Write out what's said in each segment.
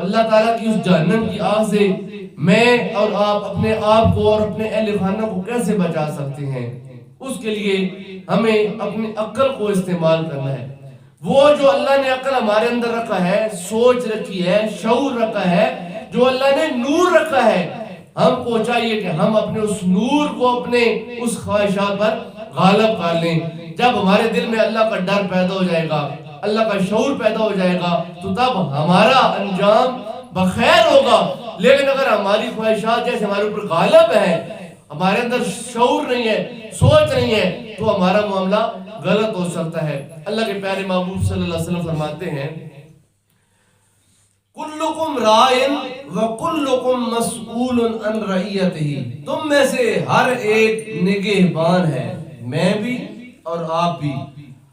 اللہ تعالیٰ کی اس جہنم کی آگ سے میں اور آپ اپنے آپ کو اور اپنے اہل خانہ کو کیسے بچا سکتے ہیں؟ اس کے لیے ہمیں اپنی عقل کو استعمال کرنا ہے۔ وہ جو اللہ نے عقل ہمارے اندر رکھا ہے، سوچ رکھی ہے، شعور رکھا ہے، جو اللہ نے نور رکھا ہے، ہم کو چاہیے کہ ہم اپنے اس نور کو اپنے اس خواہشات پر غالب کر لیں۔ جب ہمارے دل میں اللہ کا ڈر پیدا ہو جائے گا، اللہ کا شعور پیدا ہو جائے گا، تو تب ہمارا انجام بخیر ہوگا۔ لیکن اگر ہماری خواہشات جیسے ہمارے اوپر غالب ہیں، ہمارے اندر شعور نہیں ہے، سوچ نہیں ہے، تو ہمارا معاملہ غلط ہو سکتا ہے۔ اللہ کے پیارے محبوب صلی اللہ علیہ وسلم فرماتے ہیں کلکم رائن وکلکم مسئول عن رعیتہ، تم میں سے ہر ایک نگہبان ہے، میں بھی اور آپ بھی۔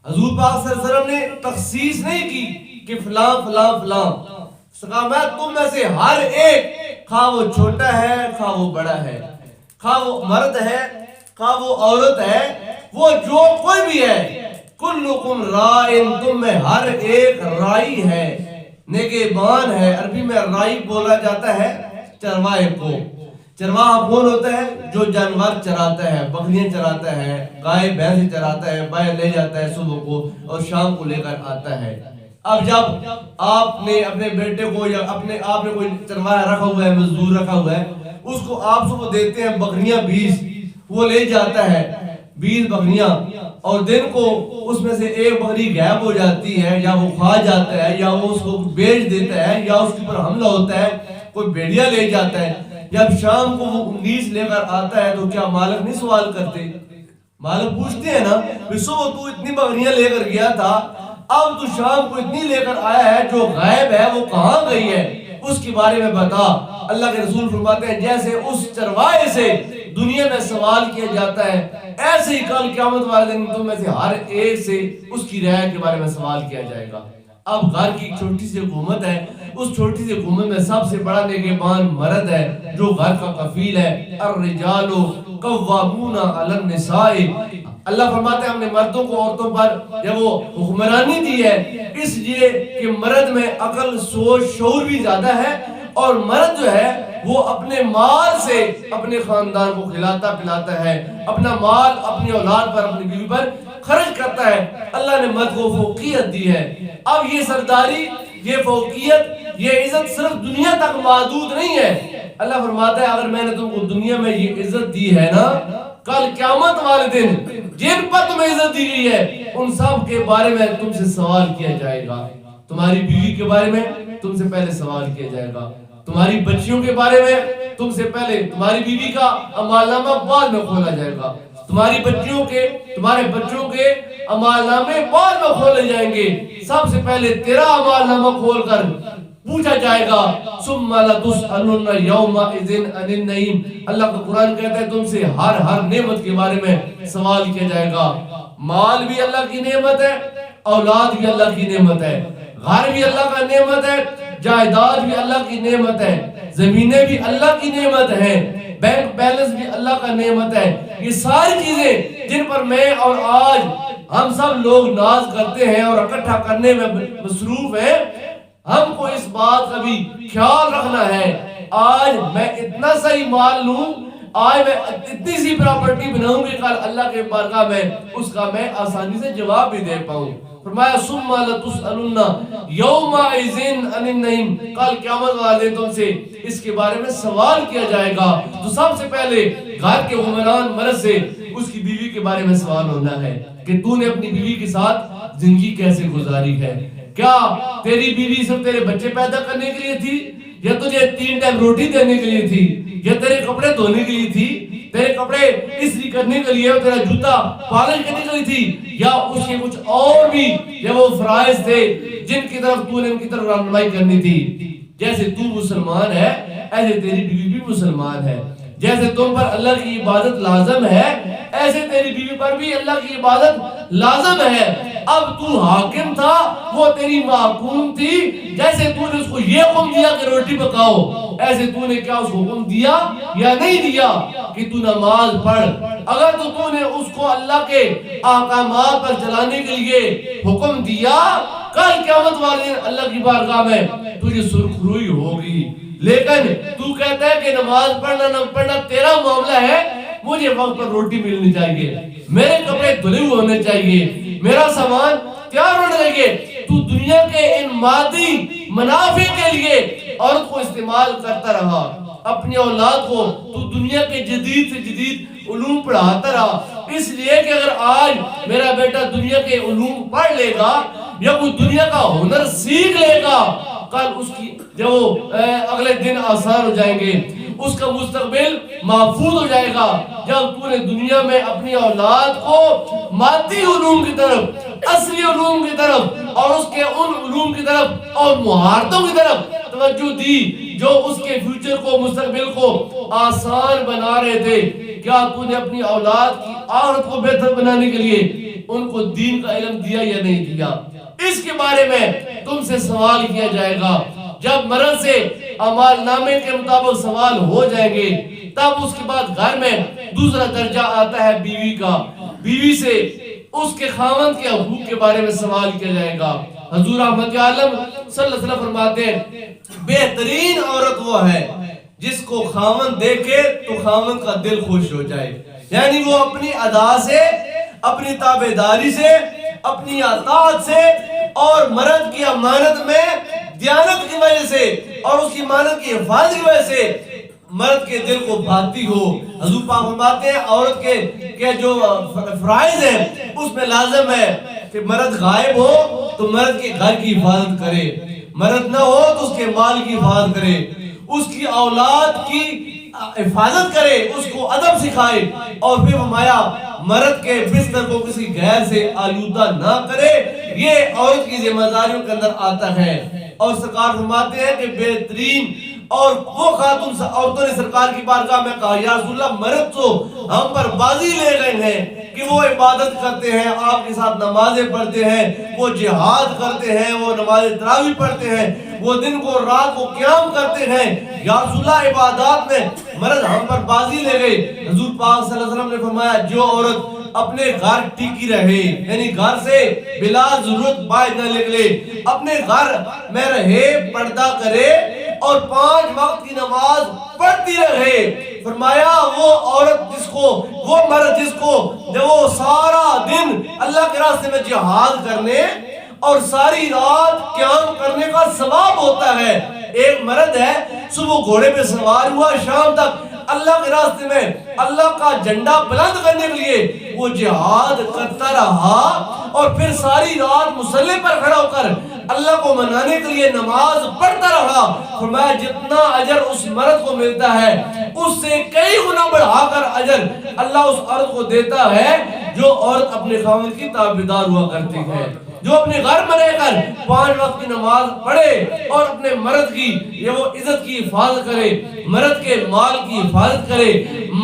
حضور پاک صلی اللہ علیہ وسلم نے تخصیص نہیں کی کہ فلاں فلاں فلاں، میں تم میں سے ہر ایک، خواہ وہ چھوٹا ہے خواہ وہ بڑا ہے، خواہ وہ مرد ہے خواہ وہ عورت ہے، وہ جو کوئی بھی ہے، کلکم رائن، تم میں ہر ایک رائی ہے، نگہبان ہے۔ عربی میں رائی بولا جاتا ہے چرواہے کو۔ چرواہا کون ہوتا ہے؟ جو جانور چراتا ہے، بکریاں چراتا ہے، گائے بھینس چراتا ہے، بائے لے جاتا ہے صبح کو اور شام کو لے کر آتا ہے۔ اب جب آپ نے اپنے بیٹے کو یا اپنے آپ نے کوئی چرواہا رکھا ہوا ہے، مزدور رکھا ہوا ہے، اس کو آپ صبح دیتے ہیں بکریاں 20، وہ لے جاتا ہے 20 بکریاں، اور دن کو اس میں سے ایک بکری غائب ہو جاتی ہے، یا وہ کھا جاتا ہے، یا وہ اس کو بیچ دیتا ہے، یا اس کے اوپر حملہ ہوتا ہے، کوئی بھیڑیا لے جاتا ہے۔ جب شام کو وہ 19 لے کر آتا ہے تو کیا مالک نہیں سوال کرتے؟ مالک پوچھتے ہیں نا، صبح تو اتنی بکریاں لے کر گیا تھا، اب تو شام کو اتنی لے کر آیا ہے، جو غائب ہے وہ کہاں گئی ہے، اس کے بارے میں بتا۔ اللہ کے رسول فرماتے ہیں جیسے اس چرواہے سے دنیا میں سوال کیا جاتا ہے، ایسے ہی کل قیامت والے دن تم میں سے ہر ایک سے اس کی رعایت کے بارے میں سوال کیا جائے گا۔ اب گھر کی چھوٹی سی حکومت ہے، اس چھوٹی سی حکومت میں سب سے بڑا نگہبان مرد ہے، جو گھر کا کفیل ہے۔ الرجال قوامون علی النساء، اللہ فرماتے ہیں ہم نے مردوں کو عورتوں پر جب وہ حکمرانی دی ہے، اس لیے کہ مرد میں عقل، سوچ، شعور بھی زیادہ ہے، اور مرد جو ہے وہ اپنے مال سے اپنے خاندان کو کھلاتا پلاتا ہے، اپنا مال اپنی اولاد پر، اپنی بیوی پر خرچ کرتا ہے۔ اللہ نے مرد کو فوقیت دی ہے۔ اب یہ سرداری، یہ فوقیت، یہ عزت صرف دنیا تک محدود نہیں ہے۔ اللہ فرماتا ہے اگر میں نے تم کو دنیا میں یہ عزت دی ہے نا، کل قیامت والے دن جن پر تمہیں عزت دی گئی ہے ان سب کے بارے میں تم سے سوال کیا جائے گا۔ تمہاری بیوی کے بارے میں تم سے پہلے سوال کیا جائے گا، تمہاری بچیوں کے بارے میں تم سے پہلے، تمہاری بیوی کا اعمال نامہ بعد میں کھولا جائے گا، تمہاری بچیوں کے، تمہارے بچوں کے اعمال نامے بعد میں کھولے جائیں گے۔ سب سے پہلے تیرا اعمال نامہ کھول کر پوچھا جائے گا، ثم لتسألن یومئذ عن النعیم۔ اللہ کا قرآن کہتا ہے تم سے ہر نعمت کے بارے میں سوال کیا جائے گا۔ مال بھی اللہ کی نعمت ہے، اولاد بھی اللہ کی نعمت ہے، گھر بھی اللہ کا نعمت ہے، جائیداد بھی اللہ کی نعمت ہے، زمینیں بھی اللہ کی نعمت ہے، بینک بیلنس بھی اللہ کا نعمت ہے۔ یہ ساری چیزیں جن پر میں اور آج ہم سب لوگ ناز کرتے ہیں اور اکٹھا کرنے میں مصروف ہیں، ہم کو اس بات کا بھی خیال رکھنا ہے آج میں اتنا سا ہی مال لوں، آج میں اتنی سی پراپرٹی بناؤں کہ کل اللہ کے بارگاہ میں اس کا میں آسانی سے جواب بھی دے پاؤں۔ فرمایا ثم لتسألن یومئذ عن النعیم، کل قیامت والے تم سے اس کے بارے میں سوال کیا جائے گا۔ تو سب سے پہلے گھر کے حکمران مرد سے اس کی بیوی کے بارے میں سوال ہونا ہے کہ تو نے اپنی بیوی کے ساتھ زندگی کیسے گزاری ہے؟ کیا تیری بیوی صرف تیرے بچے پیدا کرنے کے لیے تھی، یا تجھے 3 ٹائم روٹی دینے کے لیے تھی، یا تیرے کپڑے دھونے کے لیے تھی، تیرے کپڑے استری کرنے کے لیے، تیرا جوتا پالش کرنے کے لیے تھی، یا اس کے کچھ اور بھی یا وہ فرائض تھے جن کی طرف تو نے ان کی طرف رہنمائی کرنی تھی؟ جیسے تو مسلمان ہے ایسے تیری بیوی بھی مسلمان ہے، جیسے تم پر اللہ کی عبادت لازم ہے ایسے تیری بیوی پر بھی اللہ کی عبادت لازم ہے۔ اب تو حاکم تھا، وہ تیری محکوم تھی، جیسے تو نے اس کو یہ حکم دیا کہ روٹی پکاؤ، ایسے تو نے کیا اس کو حکم دیا یا نہیں دیا کہ تو نماز پڑھ؟ اگر تو نے اس کو اللہ کے احکامات پر چلانے کے لیے حکم دیا کل قیامت والے دن اللہ کی بارگاہ میں تجھے سرخروئی ہوگی. لیکن تو کہتا ہے کہ نماز پڑھنا نہ پڑھنا تیرا معاملہ ہے، مجھے وقت پر روٹی ملنی چاہیے، میرے کپڑے دھلے ہوئے ہونے چاہیے، میرا سامان تیار ہونے چاہیے. تو دنیا کے ان مادی منافع کے لیے عورت کو استعمال کرتا رہا، اپنی اولاد کو تو دنیا کے جدید سے جدید علوم پڑھاتا رہا، اس لیے کہ اگر آج میرا بیٹا دنیا کے علوم پڑھ لے گا یا کوئی دنیا کا ہنر سیکھ لے گا، کل اس کی جو اگلے دن آسان ہو جائیں گے، اس کا مستقبل محفوظ ہو جائے گا. جب تو نے دنیا میں اپنی اولاد کو مادی علوم کی طرف، اصلی علوم کی طرف اور اس کے ان علوم کی طرف اور مہارتوں کی طرف توجہ دی جو اس کے فیوچر کو، مستقبل کو آسان بنا رہے تھے، کیا تو نے اپنی اولاد کی آخرت کو بہتر بنانے کے لیے ان کو دین کا علم دیا یا نہیں دیا؟ اس کے بارے میں تم سے سوال کیا جائے گا. جب مرد سے اعمال نامے کے مطابق سوال ہو جائیں گے، تب اس کے بعد گھر میں دوسرا درجہ آتا ہے بیوی کا. بیوی سے اس کے خاوند کے حقوق کے بارے میں سوال کیا جائے گا. حضور احمد عالم صلی اللہ علیہ وسلم فرماتے ہیں بہترین عورت وہ ہے جس کو خاوند دیکھے تو خاوند کا دل خوش ہو جائے. یعنی وہ اپنی ادا سے، اپنی تابعداری سے، اپنی اطاعت سے اور مرد کی امانت میں دیانت کی وجہ سے اور اس کی امانت کی حفاظت کی وجہ سے مرد کے دل کو بھاتی ہو. حضور پاک فرماتے ہیں عورت کے جو فرائض ہیں اس میں لازم ہے کہ مرد غائب ہو تو مرد کے گھر کی حفاظت کرے، مرد نہ ہو تو اس کے مال کی حفاظت کرے، اس کی اولاد کی حفاظت کرے، اس کو ادب سکھائے، اور پھر فرمایا مرد کے بستر کو کسی غیر سے آلودہ نہ کرے. یہ عورت کی ذمہ داریوں کے اندر آتا ہے. اور سرکار فرماتے ہیں کہ بہترین اور وہ خاتون عورتوں نے سرکار کی بارگاہ میں کہا یا رسول اللہ مرد تو ہم پر بازی لے گئے ہیں کہ وہ عبادت کرتے ہیں، آپ کے ساتھ نمازیں پڑھتے ہیں، وہ جہاد کرتے ہیں، وہ نماز تراویح پڑھتے ہیں، وہ دن کو رات کو قیام کرتے ہیں. یا رسول اللہ عبادات میں مرد ہم پر بازی لے گئے. حضور پاک صلی اللہ علیہ وسلم نے فرمایا جو عورت اپنے گھر ٹکی رہے، یعنی گھر سے بلا ضرورت باہر نہ نکلے، اپنے گھر میں رہے، پردہ کرے اور 5 وقت کی نماز پڑھتی رہے، فرمایا وہ عورت جس کو، وہ مرد جس کو جب وہ سارا دن اللہ کے راستے میں جہاد کرنے اور ساری رات قیام کرنے کا ثواب ہوتا ہے. ایک مرد ہے صبح گھوڑے پہ سوار ہوا، شام تک اللہ کے راستے میں اللہ کا جھنڈا بلند کرنے کے لیے وہ جہاد کرتا رہا، اور پھر ساری رات مصلی پر کھڑا ہو کر اللہ کو منانے کے لیے نماز پڑھتا رہا. فرمایا جتنا اجر اس مرد کو ملتا ہے اس سے کئی گنا بڑھا کر اجر اللہ اس عورت کو دیتا ہے جو عورت اپنے خاوند کی تابعدار ہوا کرتی ہے، جو اپنے گھر میں رہ کر 5 وقت کی نماز پڑھے اور اپنے مرد کی یہ وہ عزت کی حفاظت کرے، مرد کے مال کی حفاظت کرے،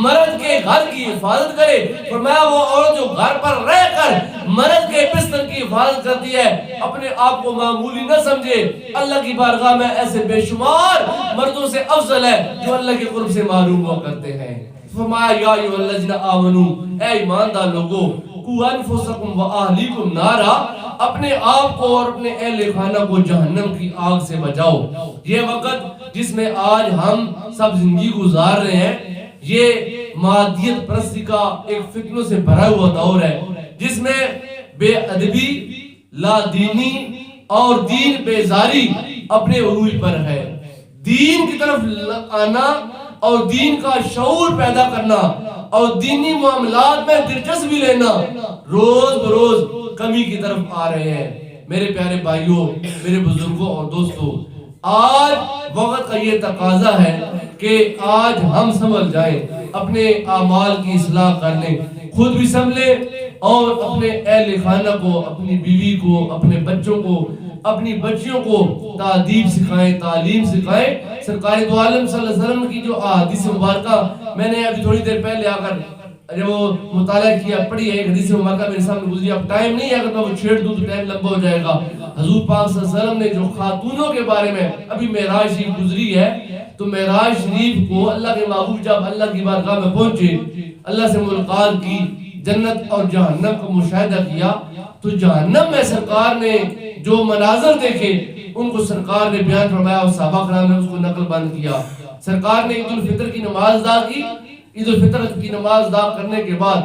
مرد کے گھر کی حفاظت کرے. فرمایا وہ عورت جو گھر پر رہ کر مرد کے بستر کی حفاظت کرتی ہے اپنے آپ کو معمولی نہ سمجھے، اللہ کی بارگاہ میں ایسے بے شمار مردوں سے افضل ہے جو اللہ کے قرب سے محروم ہوا کرتے ہیں. فرمایا یا ایھا الذین آمنوا، اے ایماندار لوگو، قوا انفسکم واہلیکم نارا، اپنے آپ کو اور اپنے اہل خانہ کو جہنم کی آگ سے بچاؤ. یہ وقت جس میں آج ہم سب زندگی گزار رہے ہیں یہ مادیت پرستی کا ایک فتنوں سے بھرا ہوا دور ہے، جس میں بے ادبی، لا دینی اور دین بیزاری اپنے عروج پر ہے. دین کی طرف آنا اور دین کا شعور پیدا کرنا اور دینی معاملات میں دلچسپی لینا روز بروز کمی کی طرف آ رہے ہیں. میرے پیارے بھائیوں، میرے بزرگوں اور دوستوں، آج وقت کا یہ تقاضا ہے کہ آج ہم سنبھل جائیں، اپنے اعمال کی اصلاح کر لیں، خود بھی سنبھلیں اور اپنے اہل خانہ کو، اپنی بیوی کو، اپنے بچوں کو، اپنی بچیوں کو تادیب سکھائیں، تعلیم سکھائیں. سرکار دو عالم صلی اللہ علیہ وسلم کی جو احادیث مبارکہ میں نے ابھی تھوڑی دیر پہلے آ کر جو مطالعہ کیا، پڑھی ہے، ایک حدیث مبارکہ میرے سامنے گزری. اب ٹائم نہیں ہے، اگر میں وہ چھیڑ دوں تو ٹائم لمبا ہو جائے گا. حضور پاک صلی اللہ علیہ وسلم نے جو خاتونوں کے بارے میں ابھی معراج شریف گزری ہے، تو معراج شریف کو اللہ کے محبوب جب اللہ کی بارگاہ میں پہنچے، اللہ سے ملاقات کی، جنت اور جہنم کا مشاہدہ کیا تو جہنم میں سرکار نے جو مناظر دیکھے ان کو سرکار نے بیان فرمایا اور صحابہ کرام نے اس کو نقل بند کیا. سرکار نے عید الفطر کی نماز ادا کی. عید الفطر کی نماز ادا کرنے کے بعد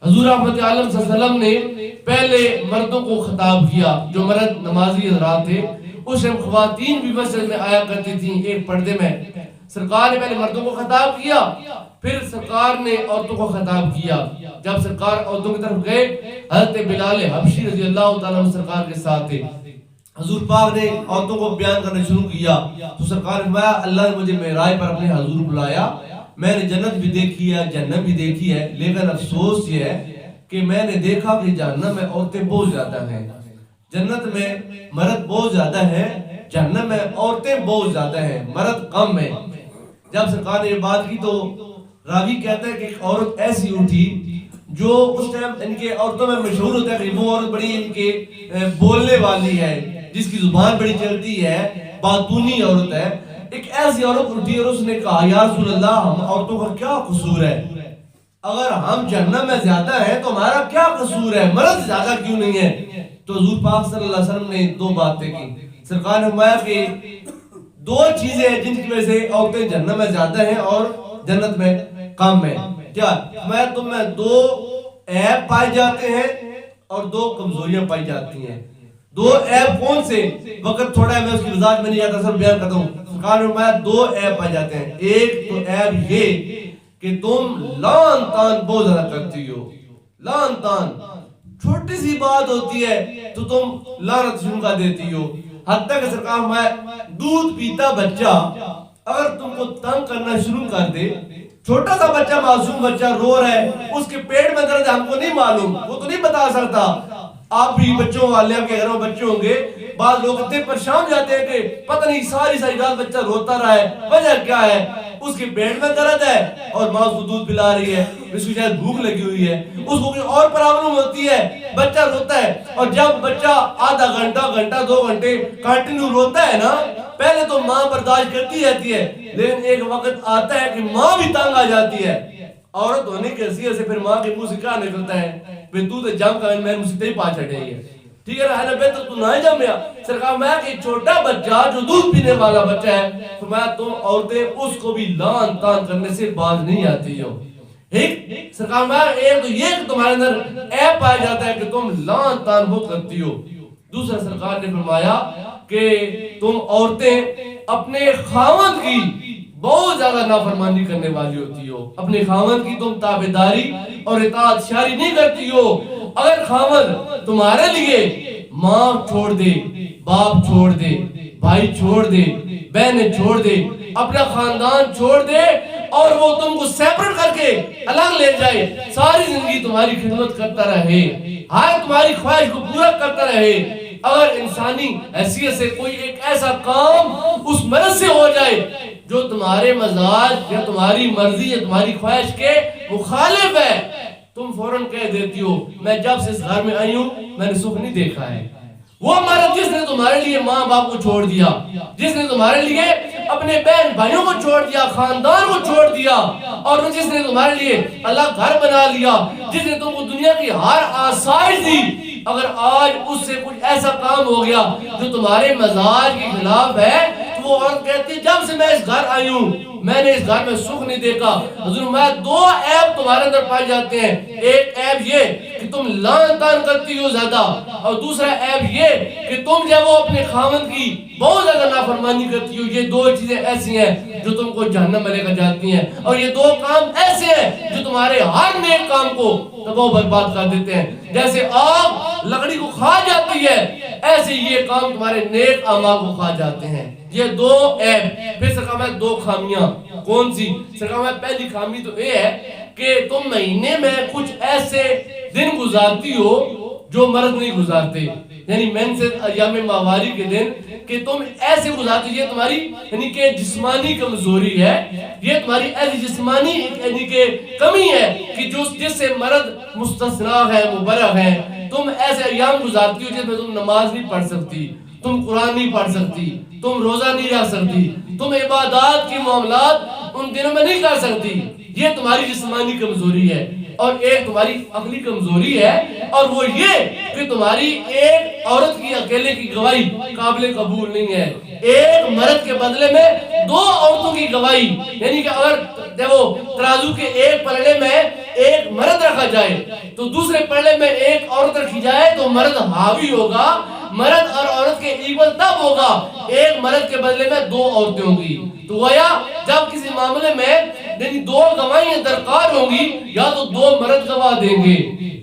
حضور رحمت عالم صلی اللہ علیہ وسلم نے پہلے مردوں کو خطاب کیا جو مرد نمازی حضرات تھے. اس ٹائم خواتین بھی مسجد میں آیا کرتی تھیں ایک پردے میں. سرکار نے پہلے مردوں کو خطاب کیا پھر سرکار نے عورتوں کو خطاب کیا. جب سرکار عورتوں کی طرف گئے حضرت بلال حبشی رضی اللہ تعالیٰ عنہ سرکار کے ساتھ تھے. حضور پاک نے عورتوں کو بیان کرنا شروع کیا تو سرکار نے فرمایا اللہ نے مجھے معراج پر اپنے حضور بلایا. میں نے جنت بھی دیکھی ہے جہنم بھی دیکھی ہے لیکن افسوس یہ ہے کہ میں نے دیکھا کہ جہنم میں عورتیں بہت زیادہ ہیں, جنت میں مرد بہت زیادہ ہیں, جہنم میں عورتیں بہت زیادہ ہیں, مرد کم ہیں. جب سرکار نے یہ بات کی تو راوی کہتا ہے کہ ایک عورت ایسی اٹھی جو اس ٹائم ان کے عورتوں میں مشہور ہوتا ہے کہ وہ عورت بڑی ان کے بولنے والی ہے, جس کی زبان بڑی چلتی ہے, باتونی عورت ہے. ایک ایسی عورت اٹھی اور اس نے کہا یا رسول اللہ ہم عورتوں کا کیا قصور ہے, اگر ہم جہنم میں زیادہ ہیں تو ہمارا کیا قصور ہے, مرد زیادہ کیوں نہیں ہے. تو حضور پاک صلی اللہ علیہ وسلم نے دو باتیں کی. سرکار نے فرمایا کہ دو چیزیں ہیں جن کی وجہ سے عورتیں جہنم میں زیادہ ہیں اور جنت میں کم ہیں. کیا فرمایا تم میں دو عیب پائے جاتے ہیں اور دو کمزوریاں پائی جاتی ہیں. دو عیب کون سے, وقت تھوڑا ہے میں اس کی وضاحت میں نہیں جاتا سر بیان کرتا ہوں. سرکار نے فرمایا دو عیب پائے جاتے ہیں. ایک تو عیب یہ کہ تم لان تان بہت زیادہ کرتی ہو, لان تان چھوٹی سی بات ہوتی ہے تو تم لعنت شروع کر دیتی ہو. حتیٰ کہ سرکار فرمایا دودھ پیتا بچہ اگر تم کو تنگ کرنا شروع کر دے, چھوٹا سا بچہ معصوم بچہ رو رہا ہے, اس کے پیٹ میں درد ہے ہم کو نہیں معلوم, وہ تو نہیں بتا سکتا. آپ بھی بچوں والے آپ کے گھر میں بچے ہوں گے, بعض لوگ اتنے پریشان جاتے ہیں کہ پتہ نہیں ساری رات بچہ روتا رہا ہے, وجہ کیا ہے, اس کے پیٹ میں درد ہے اور ماں اس کو دودھ پلا رہی ہے, اس کو شاید بھوک لگی ہوئی ہے, اس کو کوئی اور پرابلم ہوتی ہے, بچہ روتا ہے. اور جب بچہ آدھا گھنٹہ 2 گھنٹے کنٹینیو روتا ہے نا, پہلے تو ماں برداشت کرتی رہتی ہے لیکن ایک وقت آتا ہے کہ ماں بھی تنگ آ جاتی ہے. عورت ہونے کی حیثیت سے پھر ماں کے منہ سے کیا نکلتا ہے پھر تو جم کا میں مجھ سے پا چڑھے گی, ٹھیک ہے نا, بہتر تو نہ جمیا. سرکار میں کہ چھوٹا بچہ جو دودھ پینے والا بچہ ہے فرمایا تم عورتیں اس کو بھی لان تان کرنے سے باز نہیں آتی ہو. ایک سرکار میں ایک تو یہ کہ تمہارے اندر عیب پایا جاتا ہے کہ تم لان تان بہت کرتی ہو. دوسرا سرکار نے فرمایا کہ تم عورتیں اپنے خاوند کی بہت زیادہ نافرمانی کرنے والی ہوتی ہو, اپنے خاوند کی تم تابعداری اور اطاعت شاری نہیں کرتی ہو. اگر خاوند تمہارے لیے ماں چھوڑ دے, باپ چھوڑ دے, بھائی چھوڑ دے, بہنیں چھوڑ دے, اپنا خاندان چھوڑ دے اور وہ تم کو سیپریٹ کر کے الگ لے جائے, ساری زندگی تمہاری خدمت کرتا رہے, ہر تمہاری خواہش کو پورا کرتا رہے, اگر انسانی حیثیت سے کوئی ایک ایسا کام اس مرض سے ہو جائے جو تمہارے مزاج یا تمہاری مرضی یا تمہاری خواہش کے مخالف ہے, تم فوراً کہہ دیتی ہو میں جب سے اس گھر میں آئی ہوں میں نے سکھ نہیں دیکھا ہے. وہ مرد جس نے تمہارے لیے ماں باپ کو چھوڑ دیا, جس نے تمہارے لیے اپنے بہن بھائیوں کو چھوڑ دیا, خاندان کو چھوڑ دیا, اور جس نے تمہارے لیے اللہ گھر بنا لیا, جس نے تم کو دنیا کی ہر آسائش دی, اگر آج اس سے کچھ ایسا کام ہو گیا جو تمہارے مزاج کے خلاف ہے تو وہ عورت کہتی ہے جب سے میں اس گھر آئی ہوں میں نے اس گھر میں سکھ نہیں دیکھا. حضور میں دو عیب تمہارے اندر پائے جاتے ہیں, ایک عیب یہ کہ تم لعن طعن کرتی ہو زیادہ, اور دوسرا عیب یہ کہ تم جو وہ اپنے خاوند کی بہت زیادہ نافرمانی کرتی ہو. یہ دو چیزیں ایسی ہیں جو تم کو جہنم میں لے کر جاتی ہیں, اور یہ دو کام ایسے ہیں جو تمہارے ہر نیک کام کو تباہ و برباد کر دیتے ہیں. جیسے آگ لکڑی کو کھا جاتی ہے ایسے یہ کام تمہارے نیک اعمال کو کھا جاتے ہیں. یہ دو عیب. پھر سرکار میں دو خامیاں کون سی؟ سرکار میں پہلی خامی تو یہ ہے کہ تم مہینے میں کچھ ایسے دن گزارتی ہو جو مرد نہیں گزارتے, یعنی مینسز ایام ماہواری کے دن کہ تم ایسے گزارتی, یہ تمہاری یعنی کہ جسمانی کمزوری ہے, یہ تمہاری ایسی جسمانی یعنی کہ کمی ہے کہ جس سے مرد مستثنا ہے, مبرہ ہے. تم ایسے ایام گزارتی ہو جس میں تم نماز نہیں پڑھ سکتی, تم قرآن نہیں پڑھ سکتی, تم روزہ نہیں رکھ سکتی, تم عبادات کی معاملات ان دنوں میں نہیں کر سکتی. یہ تمہاری جسمانی کمزوری ہے. اور ایک تمہاری عقلی کمزوری ہے، اور وہ یہ کہ تمہاری ایک عورت کی اکیلے کی گواہی قابل قبول نہیں ہے۔ ایک مرد کے بدلے میں دو عورتوں کی گواہی، یعنی کہ اگر وہ ترازو کے ایک پلڑے میں ایک مرد رکھا جائے تو دوسرے پلڑے میں ایک عورت رکھی جائے تو مرد حاوی ہوگا۔ مرد اور عورت کے ایکول تب ہوگا ایک مرد کے بدلے میں دو عورتیں ہوں گی۔ تو گویا جب کسی معاملے میں یعنی دو گواہیاں درکار ہوں گی، یا تو دو مرد گواہ دیں گے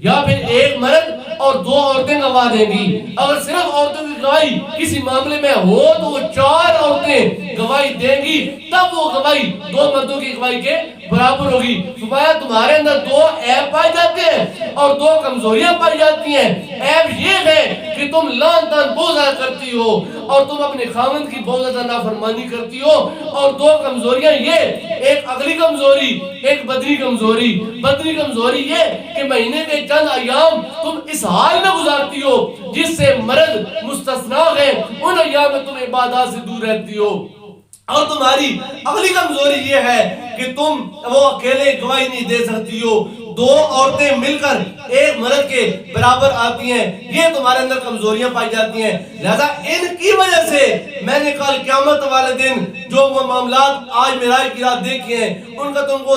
یا پھر ایک مرد اور دو عورتیں گواہ دیں گی۔ اگر صرف عورتوں کی گواہی کسی معاملے میں ہو تو وہ چار عورتیں گواہی دیں گی، تب وہ گواہی دو مردوں کی گواہی کے برابر ہوگی۔ فرمایا تمہارے اندر دو عیب پائے جاتے ہیں اور دو کمزوریاں پائی جاتی ہیں۔ عیب یہ ہے کہ تم لعن طعن بہت زیادہ کرتی ہو اور تم اپنے خاوند کی بہت زیادہ نافرمانی کرتی ہو، اور دو کمزوریاں یہ، ایک عقلی کمزوری، ایک بدنی کمزوری۔ بدنی کمزوری یہ کہ مہینے کے چند ایام تم اس حال میں گزارتی ہو جس سے مرد مستثنا ہے، ان ایام میں تم عبادات سے دور رہتی ہو۔ اور تمہاری عقلی کمزوری یہ ہے کہ تم وہ اکیلے گواہی نہیں دے سکتی ہو، دو عورتیں مل کر ایک مرد کے برابر آتی ہیں، یہ تمہارے اندر کمزوریاں پائی جاتی ہیں۔ لہذا ان کی وجہ سے میں نے کل قیامت والے دن جو وہ معاملات آج معراج کی رات دیکھے ہیں ان کا تم کو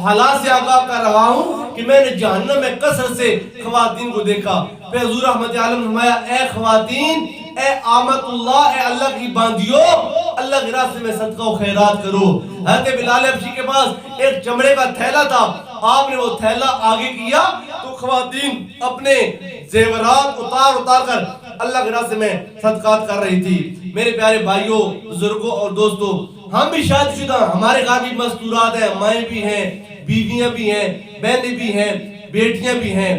حالات سے آگاہ کر رہا ہوں کہ میں نے جہنم میں کثرت سے خواتین کو دیکھا۔ پھر حضور رحمت عالم فرمایا، اے خواتین، اے آمت اللہ، اے اللہ کی باندیو، اللہ کے راستے میں صدقہ و خیرات کرو۔ حضرت بلال حبشی کے پاس ایک چمڑے کا تھیلا تھا، آپ نے وہ تھیلا آگے کیا تو خواتین اپنے زیورات اتار کر اللہ کے راستے میں صدقات کر رہی تھی۔ میرے پیارے بھائیوں، بزرگوں اور دوستوں، ہم بھی شادی شدہ، ہمارے گھر بھی مستورات ہیں، مائیں بھی ہیں، بیویاں بھی ہیں، بہنیں بھی ہیں، بیٹیاں بھی ہیں۔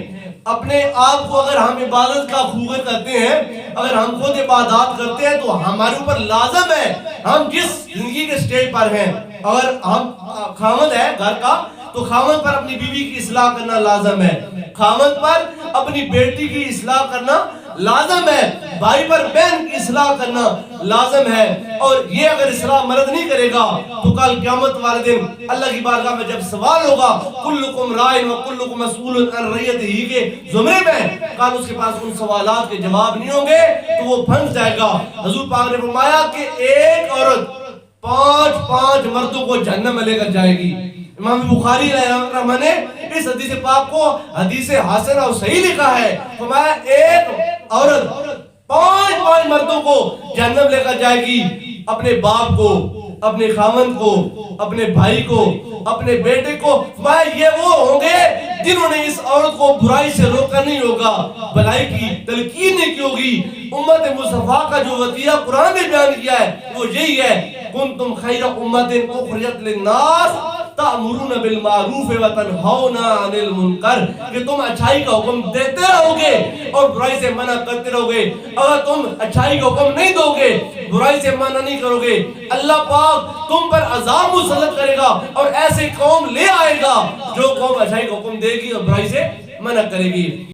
اپنے آپ کو اگر ہم عبادت کا خوگر کرتے ہیں، اگر ہم خود عبادات کرتے ہیں تو ہمارے اوپر لازم ہے، ہم جس زندگی کے سٹیج پر ہیں، اگر ہم خاوند ہے گھر کا تو خاوند پر اپنی بیوی کی اصلاح کرنا لازم ہے، خاوند پر اپنی بیٹی کی اصلاح کرنا لازم ہے، بھائی پر بہن کی اصلاح کرنا لازم ہے۔ اور یہ اگر اصلاح مرد نہیں کرے گا تو کل قیامت والے دن اللہ کی بارگاہ میں جب سوال ہوگا کلکم رائن و کلکم مسئول عن رعیتہ کے زمرے میں، کل اس کے پاس ان سوالات کے جواب نہیں ہوں گے تو وہ پھنس جائے گا۔ حضور پاک نے فرمایا کہ ایک عورت پانچ مردوں کو جہنم میں لے کر جائے گی۔ امام بخاری رحمہ نے اس حدیث پاک کو حدیث حسن اور صحیح لکھا ہے۔ فرمایا ایک عورت پانچ مردوں کو جہنم لے کر جائے گی، اپنے باپ کو، اپنے خاوند کو، اپنے بھائی کو، اپنے بیٹے کو۔ فرمایا یہ وہ ہوں گے جنہوں نے اس عورت کو برائی سے روکا نہیں ہوگا، بھلائی کی تلقین نہیں کی ہوگی۔ امت مصطفیٰ کا جو وصیہ قرآن نے بیان کیا ہے وہ یہی ہے، کنتم خیر امت اخرجت للناس تأمرون بالمعروف وتنہون عن المنکر، کہ تم اچھائی کا حکم دیتے رہو گے اور برائی سے منع کرتے رہو گے۔ اگر تم اچھائی کا حکم نہیں دو گے، برائی سے منع نہیں کرو گے، اللہ پاک تم پر عذاب مسلط کرے گا اور ایسے قوم لے آئے گا جو قوم اچھائی کا حکم دے گی اور برائی سے منع کرے گی۔